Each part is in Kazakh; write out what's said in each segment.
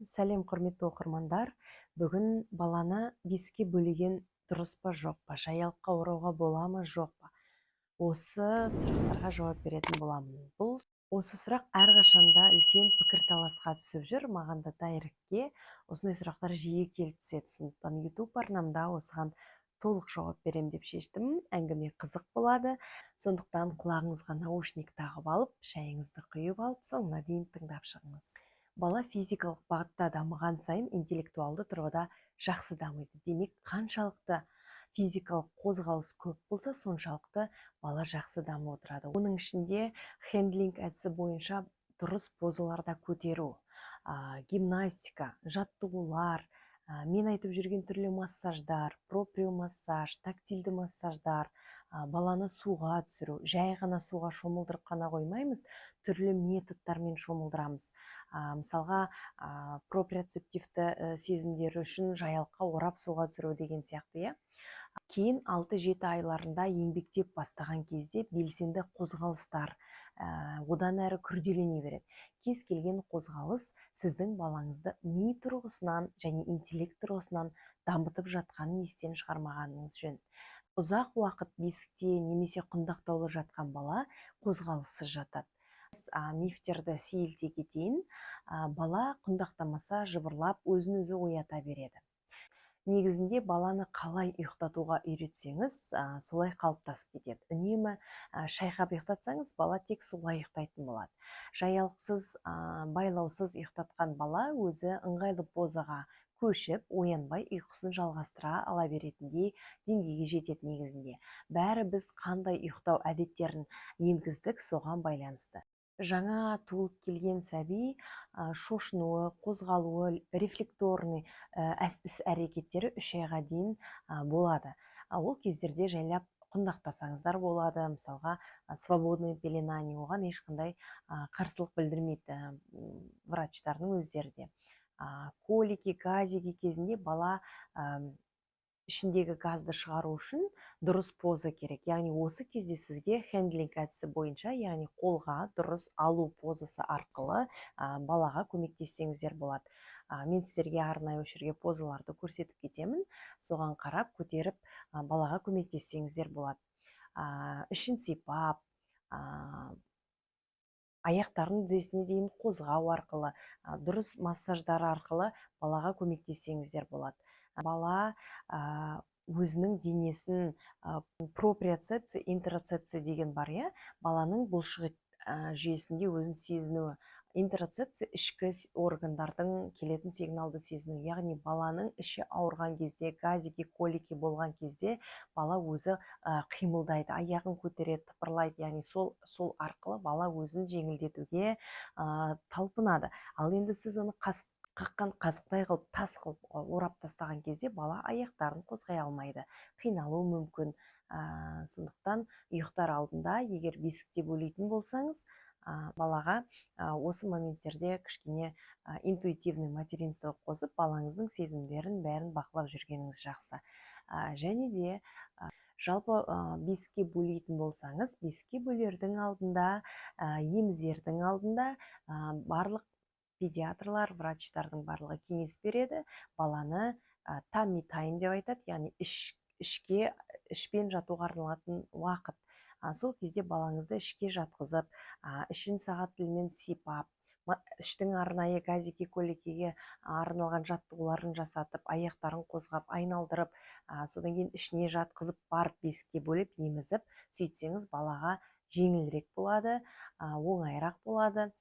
Сәлем құрметті оқырмандар. Бүгін баланы беске бөлеген дұрыс па жоқ па, жаялыққа орауға бола ма жоқ па? Осы сұрақтарға жауап беретін боламын. Осы сұрақ әрқашанда үлкен пікірталасқа түсіп жүр. Маған да дайректке осындай сұрақтар жиі келіп түседі. Сондықтан YouTube арнамда осыған толық жауап берем деп шештім. Әңгіме қызық болады. Сондықтан құлағыңызға наушник тағып алып, шайыңызды құйып алып, соңына дейін тыңдап шығыңыз. Бала физикалық бағытта дамыған сайын интеллектуалды тұрғыда жақсы дамиды. Демек, қаншалықты физикалық қозғалыс көп болса, соншалықты бала жақсы дамып отырады. Оның ішінде хендлинг әдісі бойынша дұрыс позаларда көтеру, гимнастика, жаттығулар, мен айтып жүрген түрлі массаждар, проприомассаж, тактильді массаждар, баланы суға түсіру, жай ғана суға шомылдырып қана қоймаймыз, түрлі методтармен шомылдырамыз. Мысалға, проприоцептивті сезімдері үшін жаялыққа орап суға түсіру деген сияқты. Кейін 6-7 айларында еңбектеп бастаған кезде белсенді қозғалыстар одан әрі күрделене береді. Кез келген қозғалыс сіздің балаңызды ми тұрғысынан және интеллект тұрғысынан дамытып жатқанын естен шығармағаныңыз жөн. Ұзақ уақыт бесікте немесе құндақтаулы жатқан бала қозғалыссыз жатады. Мифтерді сейілте кетейін, бала құндақтамаса жыбырлап өзін-өзі оята береді. Негізінде баланы қалай ұйықтатуға үйретсеңіз, солай қалыптасып кетеді. Үнемі шайқап ұйықтатсаңыз, бала тек солай ұйықтайтын болады. Жаялықсыз, байлаусыз ұйықтатқан бала өзі ыңғайлы позаға көшіп, оянбай ұйқысын жалғастыра ала беретіндей деңгейге жетеді негізінде. Бәрі біз қандай ұйықтау әдеттерін енгіздік, соған байланысты. Жаңа туылып келген сәби шошынуы, қозғалуы, рефлекторный іс-әрекеттері 3 айға дейін болады. Ол кездерде жайлап құндақтасаңыздар болады. Мысалға, свободный пеленание, оған ешқандай қарсылық білдірмейді врачтардың өздері де. Колики, газики кезінде бала ішіндегі газды шығару үшін дұрыс поза керек. Яғни осы кезде сізге хендлинг әдісі бойынша, яғни қолға дұрыс алу позасы арқылы балаға көмектессеңіздер болады. Мен сіздерге арнайы өшірге позаларды көрсетіп кетемін. Соған қарап көтеріп балаға көмектессеңіздер болады. Ішін сипап, аяқтарын тізесіне дейін қозғау арқылы, дұрыс массаждар арқылы балаға көмектессеңіздер болады. Бала өзінің денесін проприоцепция, интероцепция деген бар, баланың бұлшық жүйесінде өзін сезінуі. Интероцепция ішкі органдардың келетін сигналды сезіну. Яғни баланың іші ауырған кезде, газики, колики болған кезде бала өзі қимылдайды, аяғын көтереді, тыпырлайды. Яғни сол арқылы бала өзін жеңілдетуге талпынады. Ал енді сіз оны қаққан қазықтай қылып, тас қылып орап тастаған кезде бала аяқтарын қозғай алмайды, қиналуы мүмкін. Сондықтан ұйықтар алдында, егер бесікте бөлейтін болсаңыз, балаға осы моменттерде кішкене интуитивный материнство қосып, балаңыздың сезімдерін бәрін бақылап жүргеніңіз жақсы. Және де жалпы бесікке бөлейтін болсаңыз, бесікке бөлердің алдында, емізердің алдында барлық педиатрлар, врачтардың барлығы кеңес береді. Баланы тамми тайм деп айтады, яғни ішпен жатуға арналатын уақыт. Сол кезде балаңызды ішке жатқызып, ішін сағат тілмен сипап, іштің арнайы газики, коликиге арналған жаттығуларын жасатып, аяқтарын қозғап, айналдырып, содан кейін ішіне жатқызып барып бесікке бөліп, емізіп, сөйтсеңіз балаға жеңілірек болады, оңайырақ болады,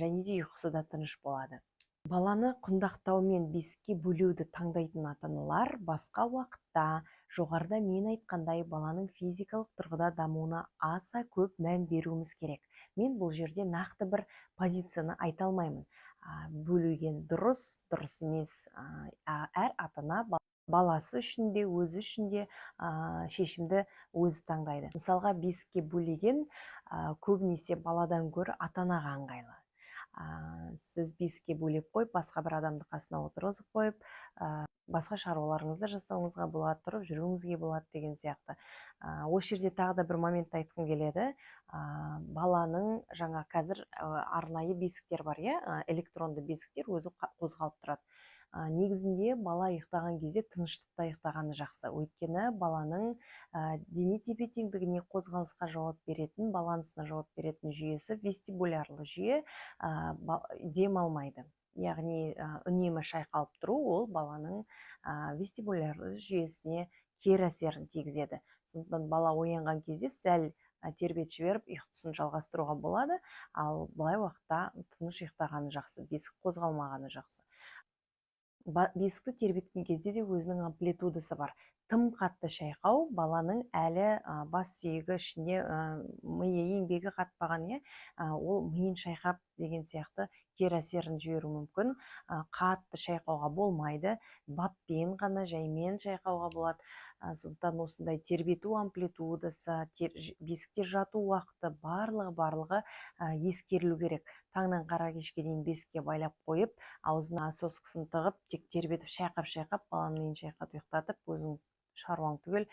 және де ұйқысы да тыныш болады. Баланы құндақтаумен бесікке бөлуді таңдайтын ата-аналар басқа уақытта, жоғарыда мен айтқандай, баланың физикалық тұрғыда дамуына аса көп мән беруіміз керек. Мен бұл жерде нақты бір позицияны айта алмаймын. Бөлуген дұрыс емес. Әр ата-ана баласы үшін де, өзі үшін де шешімді өзі таңдайды. Мысалға, бесікке бөлеген көбінесе баладан гөрі ата-анаға ыңғайлы. Сіз бесікке бөлек қойып, басқа бір адамды қасына отырғызып қойып, басқа шаруаларыңызды жасауыңызға болады, тұрып жүруіңізге болады деген сияқты. Осы жерде тағы да бір моментті айтқым келеді. Баланың жаңа қазір арнайы бесіктер бар, электронды бесіктер өзі қозғалып тұрады. Негізінде бала ұйықтаған кезде тыныштықта ұйықтағаны жақсы. Өйткені баланың дене тепе-теңдігіне, қозғалысқа жауап беретін, балансына жауап беретін жүйесі, вестибулярлы жүйе, демалмайды. Яғни үнемі шайқалып тұру ол баланың вестибулярлы жүйесіне кері әсерін тигізеді. Сондықтан бала оянған кезде сәл тербетіп жіберіп ұйқысын жалғастыруға болады, ал былай уақытта тыныш ұйықтағаны жақсы, бесік қозғалмағаны жақсы. Бесікті тербеткен кезде де өзінің амплитудасы бар. Тым қатты шайқау баланың әлі бас сүйегі ішінде миы еңбегі қатпаған, ол миын шайқап деген сияқты кері әсерін жіберуі мүмкін. Қатты шайқауға болмайды, баппен ғана жаймен шайқауға болады. Сондықтан осындай тербету амплитудасы, бесікте жату уақыты барлығы ескерілу керек. Таңнан қара кешке дейін бесікке байлап қойып, аузына соскысын тығып, тек тербетіп шайқап баланың миын шайқатып ұйықтатып, өзің шаруаң түгел,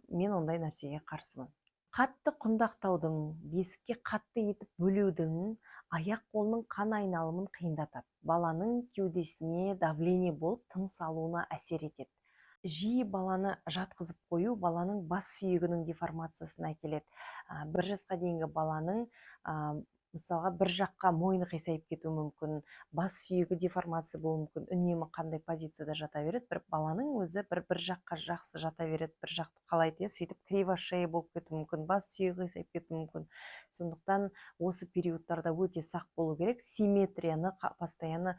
мен ондай нәрсеге қарсымын. Қатты құндақтаудың, бесікке қатты етіп бөлеудің аяқ қолының қан айналымын қиындатады. Баланың кеудесіне давление болып, тыныс алуына әсер етеді. Жиі баланы жатқызып қою баланың бас сүйегінің деформациясына әкеледі. 1 жасқа дейінгі баланың мысалға бір жаққа мойны қисайып кетуі мүмкін, бас сүйегі деформация болуы мүмкін, үнемі қандай позицияда жата береді, бір баланың өзі бір жаққа жақсы жата береді, бір жақты қалайды, сөйтіп кривошея болып кетуі мүмкін, бас сүйегі қисайып кетуі мүмкін. Сондықтан осы периодтарда өте сақ болу керек, симметрияны постоянно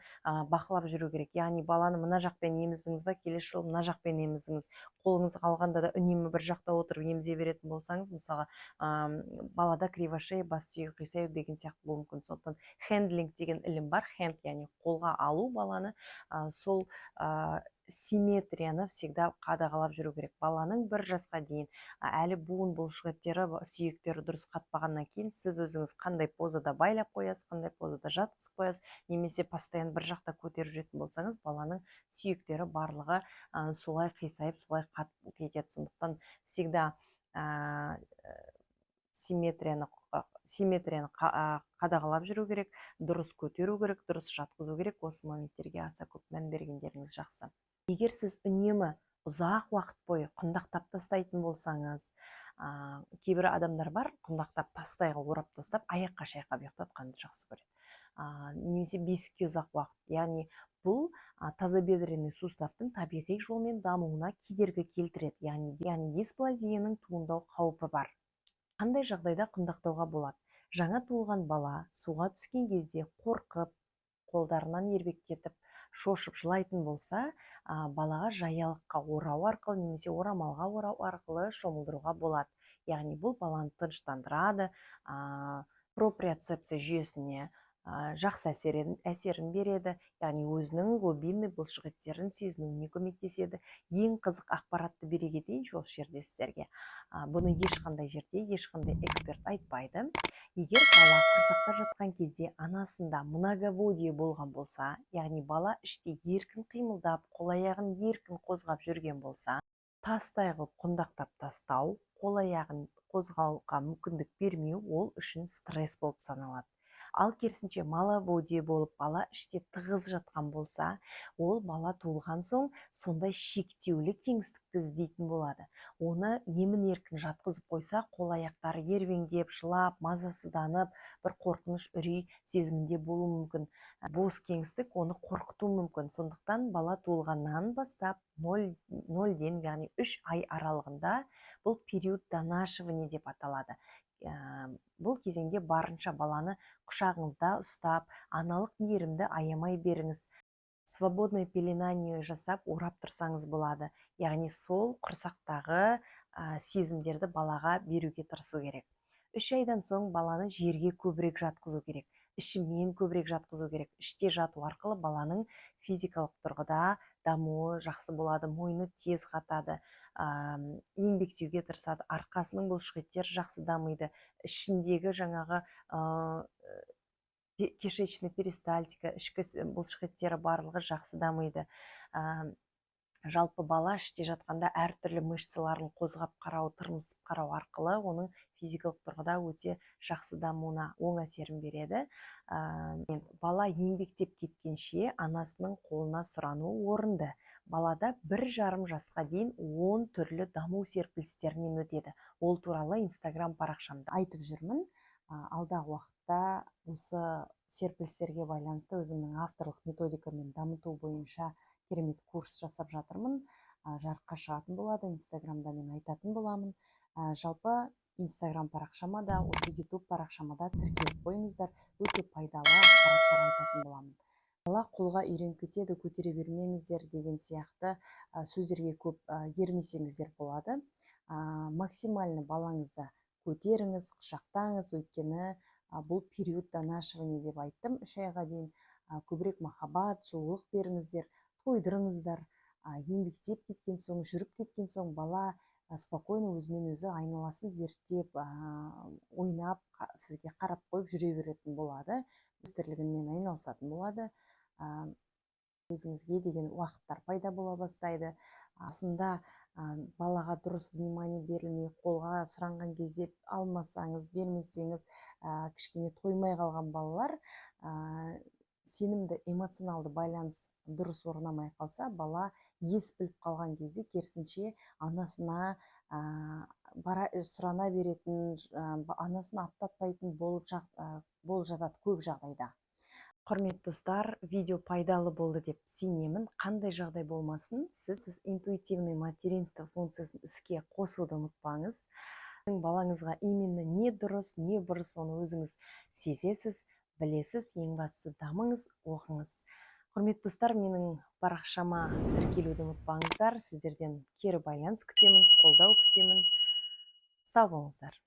бақылап жүру керек. Яғни баланы мына жақпен еміздіңіз ба, келесі жолы мына жақпен еміздіңіз. Қолыңыз қалғанда да үнемі бір жақта отырып емізе беретін болсаңыз, мысалға балада кривошея, бас сүйегі қисаю деген сияқты болуы мүмкін. Сондықтан хендлинг деген ілім бар, хенд, яғни қолға алу баланы, сол симметрияны всегда қадағалап жүру керек. Баланың 1 жасқа дейін әлі буын бұлшықеттері, сүйектері дұрыс қатпағаннан кейін сіз өзіңіз қандай позада байлап қоясыз, қандай позада жатқызып қоясыз, немесе постоянно бір жақта көтеріп жүретін болсаңыз, баланың сүйектері барлығы солай қисайып, солай қатып кетеді. Сондықтан всегда симметрияны қадағалап жүру керек, дұрыс көтеру керек, дұрыс жатқызу керек. Осы моменттерге аса көп мән бергендеріңіз жақсы. Егер сіз үнемі ұзақ уақыт бойы құндақтап тастайтын болсаңыз, кейбір адамдар бар, құндақтап тастайға орап тастап, аяққа шайқап ұйықтатқанды жақсы көреді. Немесе бесікке ұзақ уақыт. Яғни бұл тазобедренный суставтың табиғи жолмен дамуына кедергі келтіреді. Яғни дисплазияның туындау қаупі бар. Қандай жағдайда құндақтауға болады? Жаңа туылған бала суға түскен кезде қорқып, қолдарынан ербектетіп, шошып жылайтын болса, балаға жаялыққа орау арқылы немесе орамалға орау арқылы шомылдыруға болады. Яғни бұл баланы тыныштандырады, проприоцепция жүйесіне жақсы әсерін береді, яғни өзінің глубинный бұлшықеттерін сезінуіне көмектеседі. Ең қызық ақпаратты бере кетейін осы жерде сіздерге. Бұны ешқандай жерде, ешқандай эксперт айтпайды. Егер бала құрсақта жатқан кезде анасында многоводие болған болса, яғни бала іште еркін қимылдап, қол-аяғын еркін қозғап жүрген болса, тастай қылып құндақтап тастау, қол-аяғын қозғауға мүмкіндік бермеу ол үшін стресс болып саналады. Ал керісінше маловодие болып бала іште тығыз жатқан болса, ол бала туылған соң сондай шектеулі кеңістікті іздейтін болады. Оны емін-еркін жатқызып қойса, қол-аяқтары ербеңдеп, жылап, мазасызданып, бір қорқыныш, үрей сезімінде болуы мүмкін. Бос кеңістік оны қорқытуы мүмкін. Сондықтан бала туылғаннан бастап 0-ден, яғни 3 ай аралығында бұл период донашивания деп аталады. Бұл кезеңде барынша баланы құшағыңызда ұстап, аналық мейірімді аямай беріңіз. Свободное пеленание жасап, орап тұрсаңыз болады. Яғни сол құрсақтағы сезімдерді балаға беруге тырысу керек. 3 айдан соң баланы жерге көбірек жатқызу керек. Ішімен көбірек жатқызу керек. Іште жату арқылы баланың физикалық тұрғыда дамуы жақсы болады, мойны тез қатады, еңбектеуге тырысады, арқасының бұлшықеттері жақсы дамиды, ішіндегі жаңағы кишечный перистальтика, ішкі бұлшықеттері барлығы жақсы дамиды. Жалпы бала іште жатқанда әртүрлі мышцаларын қозғап қарау, тырмысып қарау арқылы оның физикалық тұрғыда өте жақсы дамуына оң әсерін береді. Бала еңбектеп кеткенше анасының қолына сұрану орынды. Балада 1,5 жасқа дейін 10 түрлі даму серпілістерінен өтеді. Ол туралы Инстаграм парақшамда айтып жүрмін. Алдағы уақытта осы серпілістерге байланысты өзімнің авторлық методикамен дамыту бойынша керемет курс жасап жатырмын. Жарыққа шығатын болады, Инстаграмда мен айтатын боламын. Жалпы Инстаграм парақшама да, осы YouTube парақшама да тіркеліп қойыңыздар. Өте пайдалы ақпараттар айтатын боламын. Бала қолға үйреніп кетеді, көтере бермеңіздер деген сияқты сөздерге көп ермесеңіздер болады. Максимально балаңызды көтеріңіз, құшақтаңыз, өйткені бұл период донашивания деп айттым. 3 айға дейін көбірек махаббат, жылулық беріңіздер, тойдырыңыздар. Еңбектеп кеткен соң, жүріп кеткен соң бала спокойно өзімен өзі айналасын зерттеп, ойнап, сізге қарап қойып жүре беретін болады. Өз тірлігімен айналысатын болады. Өзіңізге деген уақыттар пайда бола бастайды. Асында балаға дұрыс внимание берілмей, қолға сұранған кезде алмасаңыз, бермесеңіз, кішкене тоймай қалған балалар, сенімді эмоционалды байланыс дұрыс орнамай қалса, бала ес біліп қалған кезде керісінше анасына сұрана беретін, анасын аттатпайтын болып жатады көп жағдайда. Құрметті достар, видео пайдалы болды деп сенемін. Қандай жағдай болмасын, сіз интуитивный материнство функциясын іске қосуды ұмытпаңыз. Балаңызға именно не дұрыс, не бұрыс, оны өзіңіз сезесіз, білесіз. Ең бастысы дамыңыз, оқыңыз. Құрметті достар, менің парақшама тіркелуді ұмытпаңыздар. Сіздерден кері байланыс күтемін, қолдау күтемін. Сау болыңыздар.